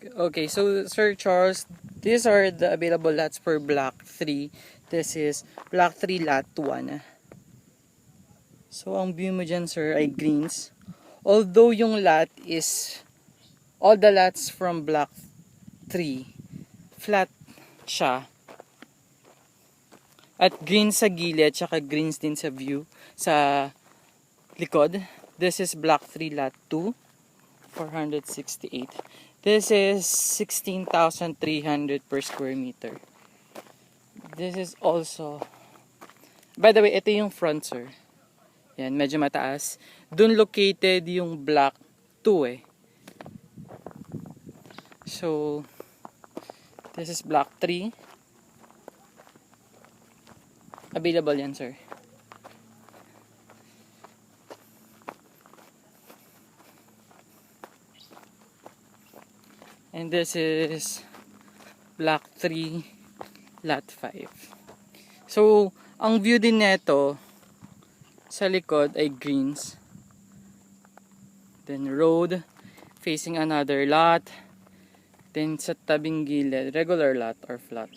Okay, so Sir Charles, these are the available lots for Block 3. This is Block 3 Lot 1. So ang view mo dyan sir ay greens. Although yung lot is, all the lots from Block 3, flat siya. At green sa gilid, tsaka greens din sa view, sa likod. This is Block 3 Lot 2, 468. This is 16,300 per square meter. This is also, by the way, ito yung front sir. Yan, medyo mataas. Doon located yung Block 2 eh. So, this is Block 3. Available yan sir. And this is Block 3 Lot 5. So, ang view din nito sa likod ay greens. Then road facing another lot. Then sa tabing gilid, regular lot or flat.